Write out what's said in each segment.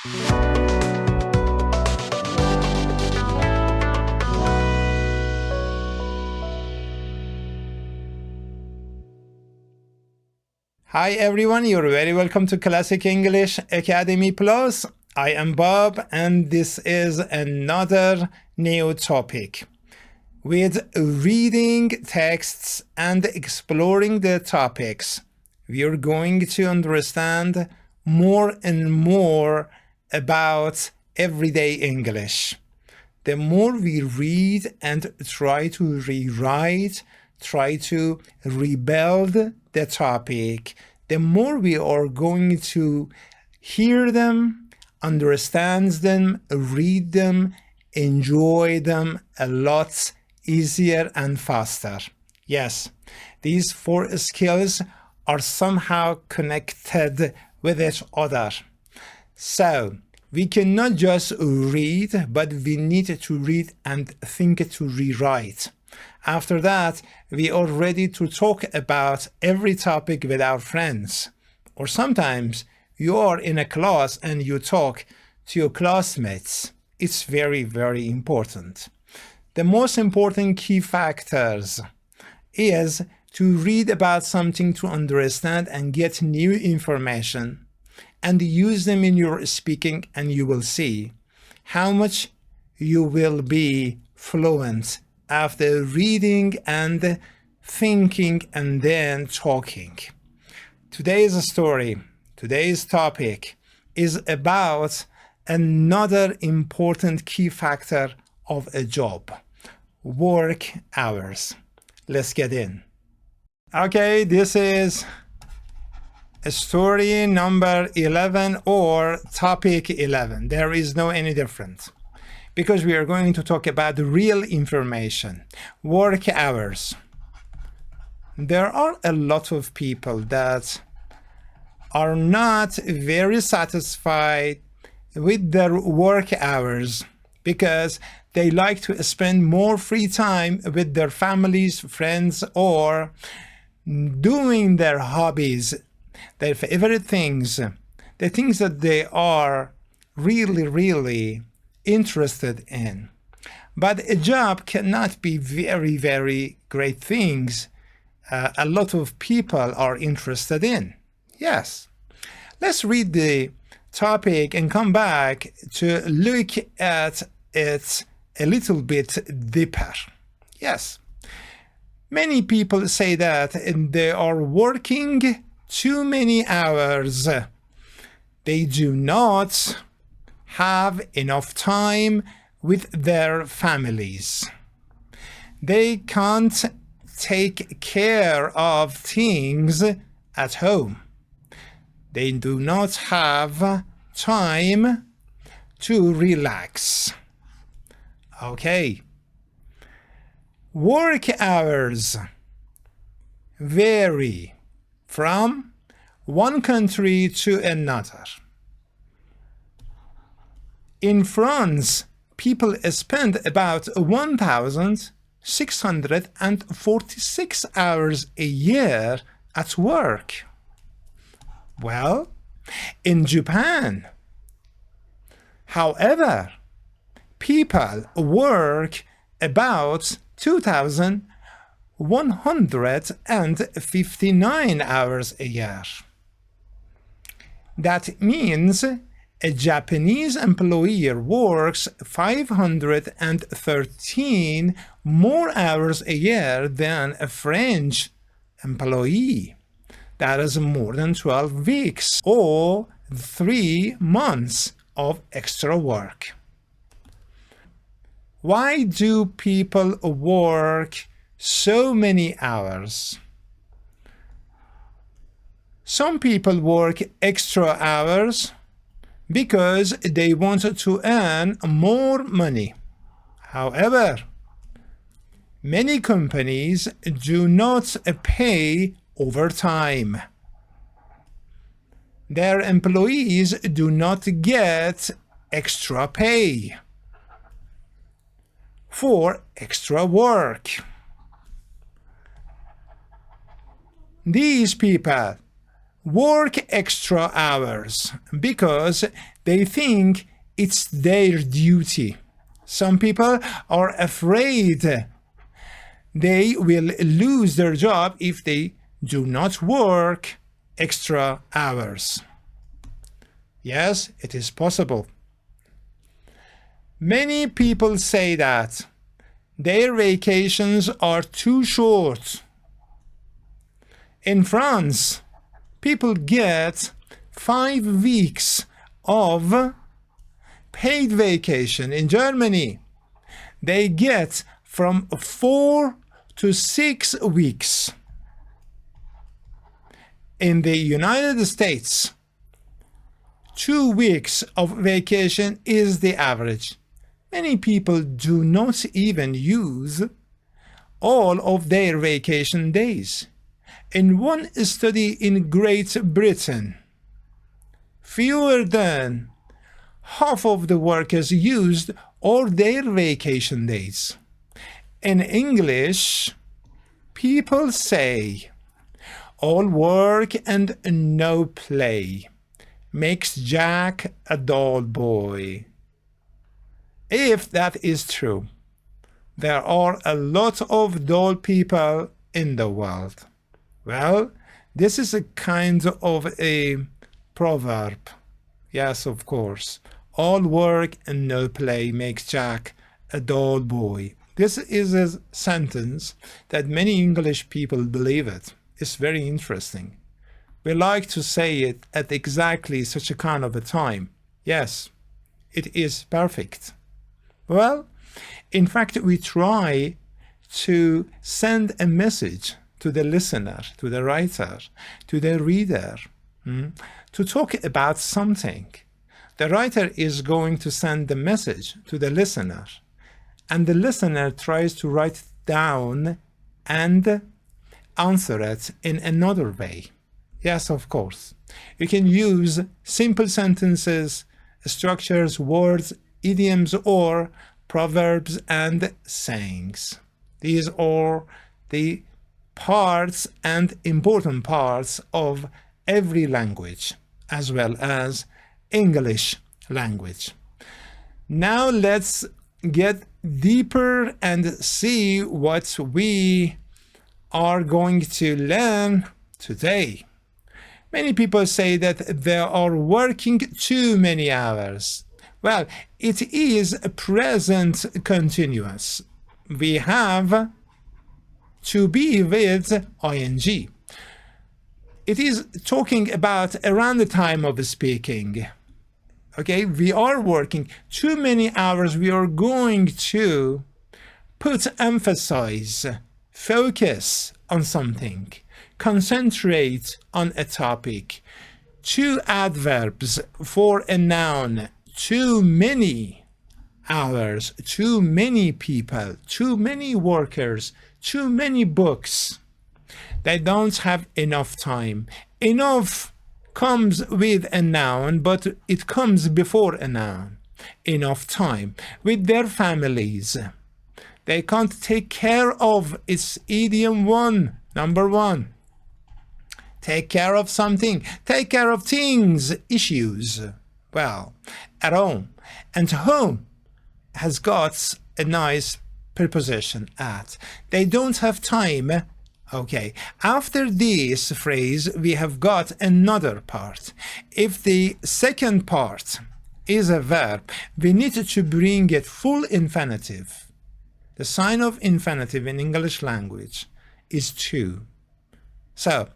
Hi everyone, you're very welcome to Classic English Academy Plus. I am Bob and this is another new topic. With reading texts and exploring the topics, we are going to understand more and more about everyday English. The more we read and try to rewrite, try to rebuild the topic, the more we are going to hear them, understand them, read them, enjoy them a lot easier and faster. Yes, these four skills are somehow connected with each other. So we cannot just read, but we need to read and think to rewrite. After that, we are ready to talk about every topic with our friends. Or sometimes you are in a class and you talk to your classmates. It's very, very important. The most important key factors is to read about something to understand and get new information and use them in your speaking, and you will see how much you will be fluent after reading and thinking and then talking. Today's story, today's topic is about another important key factor of a job: work hours. Let's get in. Okay, this is story number 11 or topic 11. There is no any difference, because we are going to talk about real information, work hours. There are a lot of people that are not very satisfied with their work hours because they like to spend more free time with their families, friends, or doing their hobbies, their favorite things, the things that they are really interested in. But a job cannot be very great things a lot of people are interested in. Yes. Let's read the topic and come back to look at it a little bit deeper. Yes. Many people say that they are working too many hours. They do not have enough time with their families. They can't take care of things at home. They do not have time to relax. Okay. Work hours vary from one country to another. In France, people spend about 1,646 hours a year at work. Well, in Japan, however, people work about 2,159 hours a year. That means a Japanese employee works 513 more hours a year than a French employee. That is more than 12 weeks or 3 months of extra work. Why do people work so many hours? Some people work extra hours because they want to earn more money. However, many companies do not pay overtime. Their employees do not get extra pay for extra work. These people work extra hours because they think it's their duty. Some people are afraid they will lose their job if they do not work extra hours. Yes, it is possible. Many people say that their vacations are too short. In France, people get 5 weeks of paid vacation. In Germany, they get from 4 to 6 weeks. In the United States, 2 weeks of vacation is the average. Many people do not even use all of their vacation days. In one study in Great Britain, fewer than half of the workers used all their vacation days. In English, people say, all work and no play makes Jack a dull boy. If that is true, there are a lot of dull people in the world. Well, this is a kind of a proverb. Yes, of course. All work and no play makes Jack a dull boy. This is a sentence that many English people believe it. It's very interesting. We like to say it at exactly such a kind of a time. Yes, it is perfect. Well, in fact, we try to send a message to the listener, to the writer, to the reader, to talk about something. The writer is going to send the message to the listener, and the listener tries to write it down and answer it in another way. Yes, of course. You can use simple sentences, structures, words, idioms, or proverbs and sayings. These are the parts and important parts of every language, as well as English language. Now let's get deeper and see what we are going to learn today. Many people say that they are working too many hours. Well, it is a present continuous. We have to be with ing. It is talking about around the time of speaking. Okay, we are working too many hours. We are going to put emphasis, focus on something, concentrate on a topic. 2 adverbs for a noun. Too many hours, too many people, too many workers, too many books. They don't have enough time. Enough comes with a noun, but it comes before a noun. Enough time with their families. They can't take care of, it's idiom 1, number 1. Take care of something, take care of things, issues. Well, at home. And home has got a nice preposition at. They don't have time. Okay, after this phrase, we have got another part. If the second part is a verb, we need to bring it full infinitive. The sign of infinitive in English language is to. So,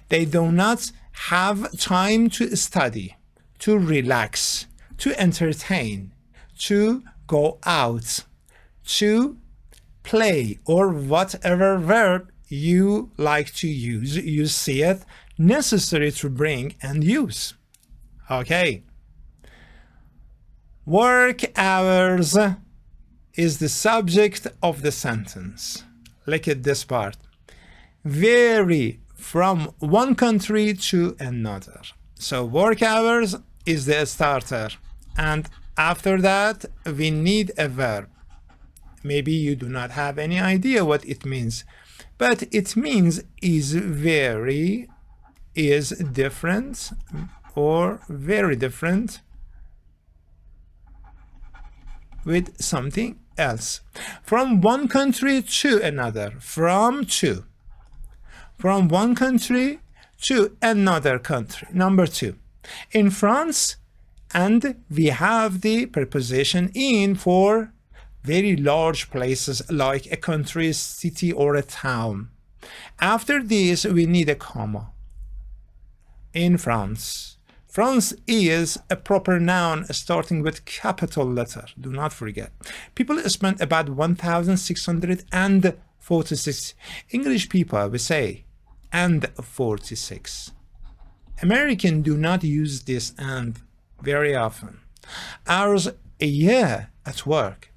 they do not have time to study, to relax, to entertain, to go out, to play, or whatever verb you like to use. You see it necessary to bring and use. Okay. Work hours is the subject of the sentence. Look at this part. Vary from one country to another. So work hours is the starter, and after that we need a verb. Maybe you do not have any idea what it means, but it means is vary is different or very different with something else. From one country to another. From one country to another country. Number 2. In France, and we have the preposition in for very large places like a country, city, or a town. After this, we need a comma. In France. France is a proper noun starting with capital letter. Do not forget. People spent about 1,646. English people, we say, and 46. Americans do not use this and very often. Hours a year at work.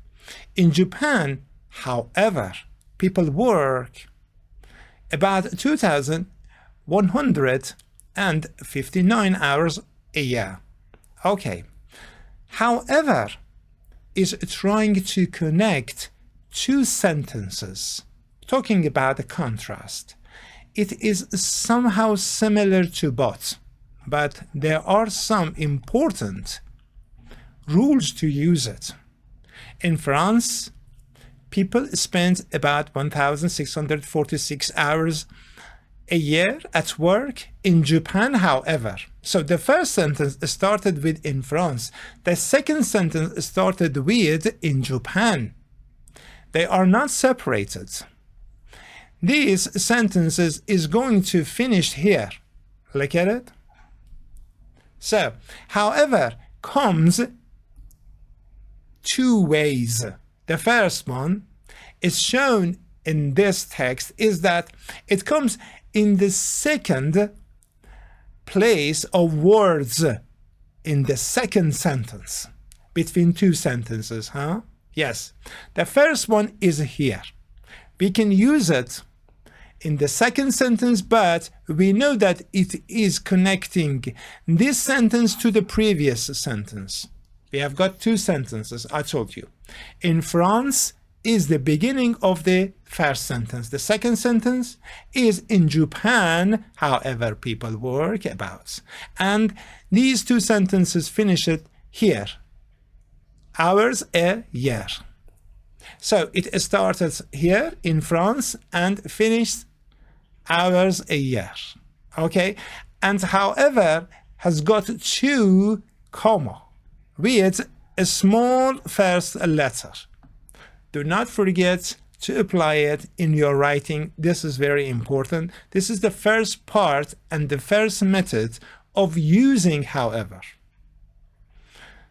In Japan, however, people work about 2,159 hours a year. Okay. However is trying to connect two sentences, talking about a contrast. It is somehow similar to but there are some important rules to use it. In France, people spend about 1,646 hours a year at work. In Japan, however. So the first sentence started with in France. The second sentence started with in Japan. They are not separated. These sentences is going to finish here. Look at it. So, however, comes two ways. The first one is shown in this text is that it comes in the second place of words in the second sentence between two sentences, huh? Yes. The first one is here. We can use it in the second sentence, but we know that it is connecting this sentence to the previous sentence. We have got two sentences, I told you. In France is the beginning of the first sentence. The second sentence is in Japan, however people work about. And these two sentences finish it here. Hours a year. So it started here in France and finished hours a year. Okay? And however has got two comma with a small first letter. Do not forget to apply it in your writing. This is very important. This is the first part and the first method of using however.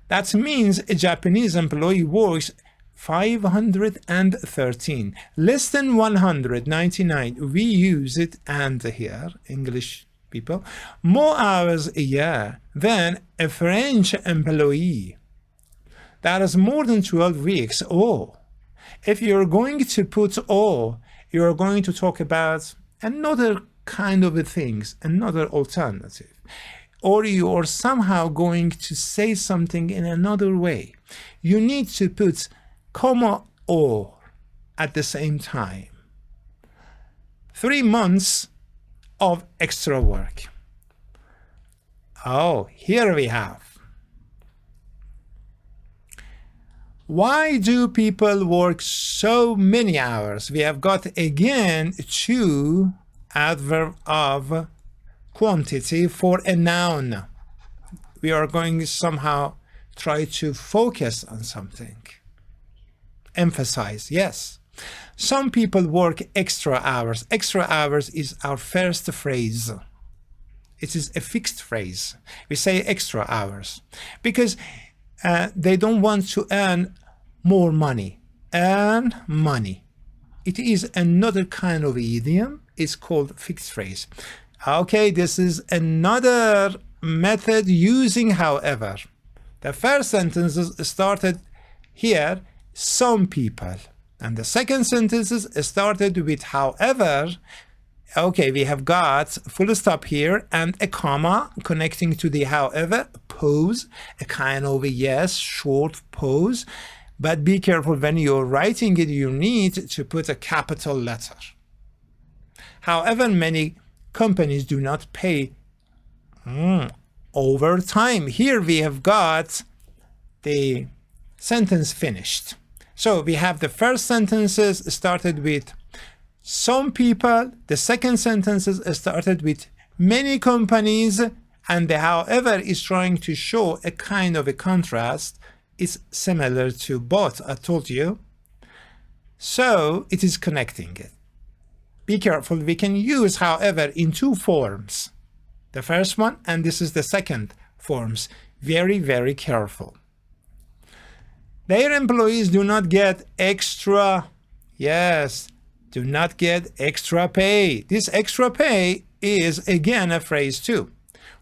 That means a Japanese employee works 513, less than 199. We use it and here, English people, more hours a year than a French employee. That is more than 12 weeks. Oh, if you're going to put oh, you're going to talk about another kind of things, another alternative. Or you are somehow going to say something in another way. You need to put comma or at the same time. 3 months of extra work. Oh, here we have. Why do people work so many hours? We have got again two adverb of quantity for a noun. We are going to somehow try to focus on something. Emphasize, yes. Some people work extra hours. Extra hours is our first phrase. It is a fixed phrase. We say extra hours because they don't want to earn more money. Earn money. It is another kind of idiom. It's called fixed phrase. Okay, this is another method using however. The first sentence started here, some people. And the second sentence started with however. Okay, we have got full stop here and a comma connecting to the however, pause, a kind of a yes, short pause. But be careful when you're writing it, you need to put a capital letter. However, many companies do not pay overtime. Here we have got the sentence finished. So we have the first sentences started with some people, the second sentences started with many companies, and the however is trying to show a kind of a contrast. It's similar to both, I told you. So it is connecting it. Be careful, we can use however in two forms. The first one, and this is the second forms. Very, very careful. Their employees do not get extra, yes, do not get extra pay. This extra pay is again a phrase too.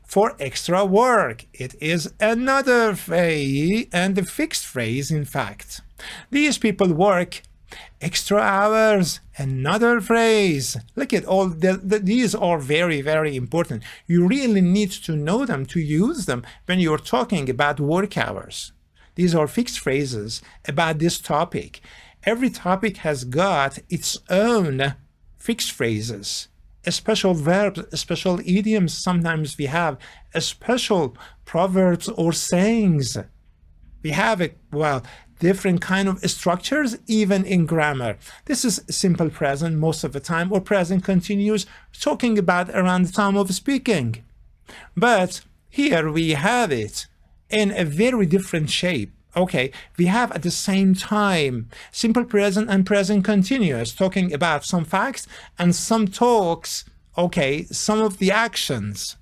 For extra work, it is another phrase and a fixed phrase in fact. These people work extra hours, another phrase. Look at all these are very, very important. You really need to know them to use them when you're talking about work hours. These are fixed phrases about this topic. Every topic has got its own fixed phrases, special verbs, special idioms. Sometimes we have a special proverbs or sayings. We have different kind of structures even in grammar. This is simple present most of the time, or present continuous, talking about around the time of speaking. But here we have it in a very different shape. Okay, we have at the same time simple present and present continuous, talking about some facts and some talks. Okay, some of the actions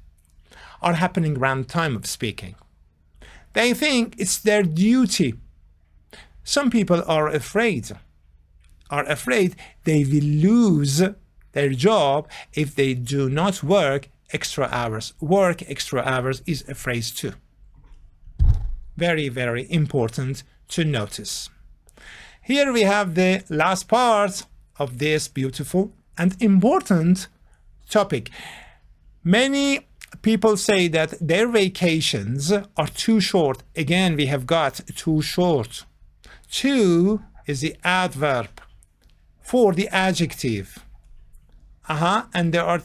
are happening around the time of speaking. They think it's their duty. Some people are afraid they will lose their job if they do not work extra hours. Work extra hours is a phrase too. Very, very important to notice. Here we have the last part of this beautiful and important topic. Many people say that their vacations are too short. Again, we have got too short. Too is the adverb for the adjective. And they are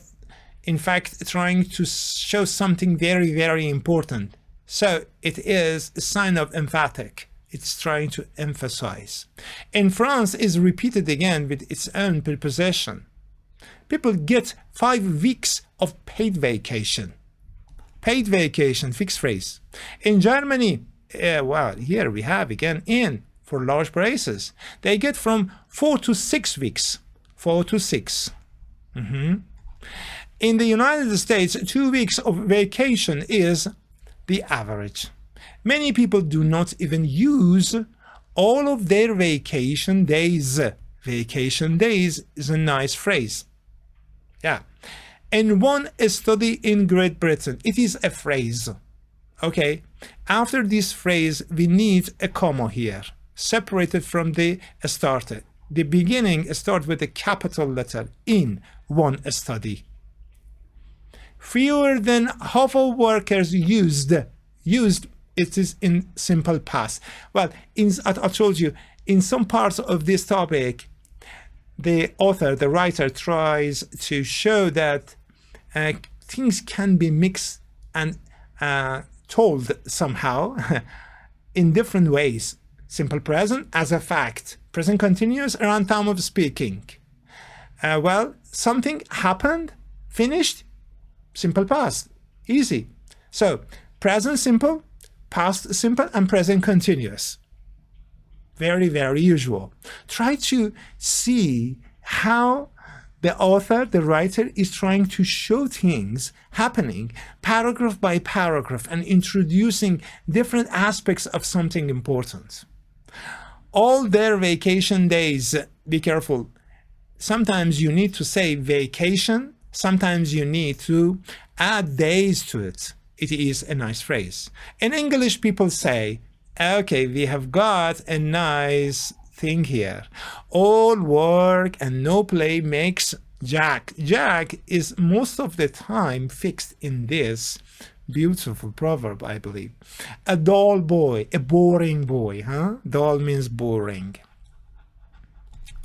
in fact trying to show something very, very important. So it is a sign of emphatic. It's trying to emphasize. In France is repeated again with its own preposition. People get 5 weeks of paid vacation. Paid vacation, fixed phrase. In Germany, here we have again in for large braces. They get from 4 to 6 weeks. 4 to 6. In the United States, 2 weeks of vacation is the average. Many people do not even use all of their vacation days. Vacation days is a nice phrase. Yeah. In one study in Great Britain, it is a phrase. Okay. After this phrase, we need a comma here, separated from the starter. The beginning starts with a capital letter in one study. Fewer than half of workers used, it is in simple past. Well, I told you, in some parts of this topic, the author, the writer, tries to show that things can be mixed and told somehow in different ways. Simple present as a fact. Present continuous around time of speaking. Something happened, finished, simple past. Easy. So, present simple, past simple, and present continuous. Very, very usual. Try to see how the author, the writer, is trying to show things happening paragraph by paragraph and introducing different aspects of something important. All their vacation days, be careful. Sometimes you need to say vacation. Sometimes you need to add days to it. It is a nice phrase. In English, people say, okay, we have got a nice thing here. All work and no play makes Jack. Jack is most of the time fixed in this beautiful proverb, I believe. A dull boy, a boring boy, huh? Dull means boring.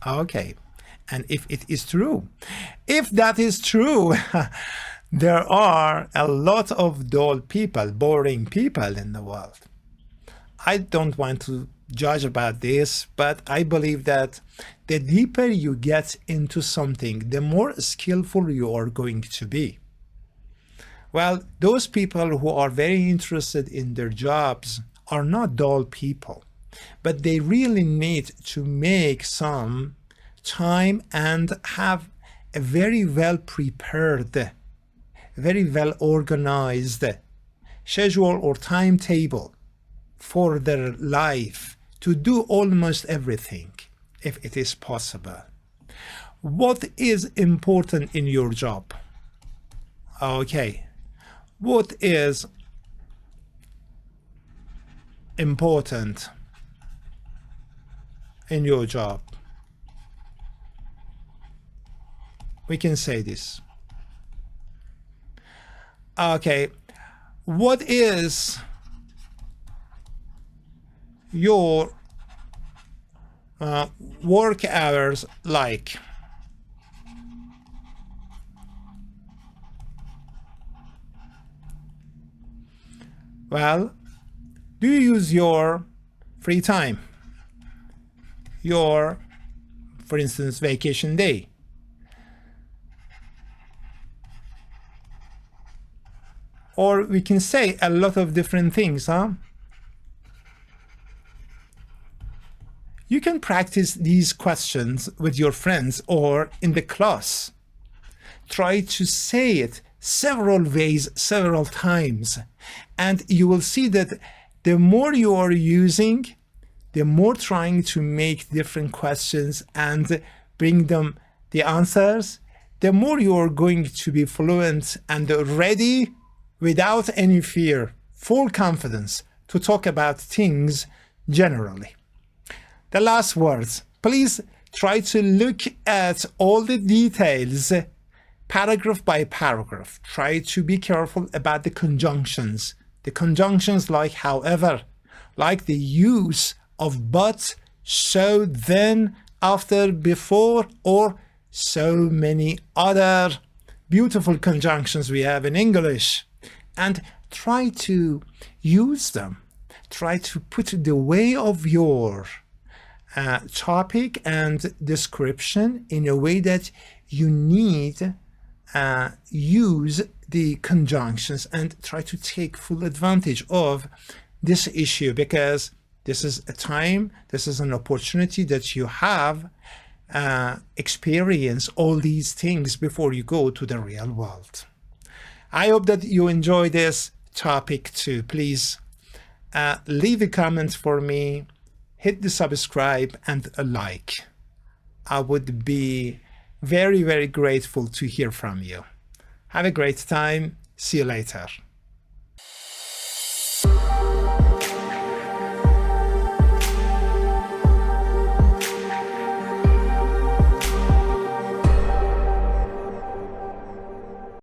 Okay. and if it is true. If that is true, there are a lot of dull people, boring people in the world. I don't want to judge about this, but I believe that the deeper you get into something, the more skillful you are going to be. Well, those people who are very interested in their jobs are not dull people, but they really need to make some time and have a very well prepared, very well organized schedule or timetable for their life to do almost everything, if it is possible. What is important in your job? Okay, what is important in your job? We can say this. Okay, what is your work hours like? Well, do you use your free time? Your, for instance, vacation day? Or we can say a lot of different things, huh? You can practice these questions with your friends or in the class. Try to say it several ways, several times, and you will see that the more you are using, the more trying to make different questions and bring them the answers, the more you are going to be fluent and ready without any fear, full confidence to talk about things generally. The last words, please try to look at all the details, paragraph by paragraph. Try to be careful about the conjunctions. The conjunctions like however, like the use of but, so, then, after, before, or so many other beautiful conjunctions we have in English. And try to use them. Try to put the way of your topic and description in a way that you need use the conjunctions and try to take full advantage of this issue, because this is a time, this is an opportunity that you have experience all these things before you go to the real world. I hope that you enjoy this topic too. Please leave a comment for me, hit the subscribe and a like. I would be very, very grateful to hear from you. Have a great time. See you later.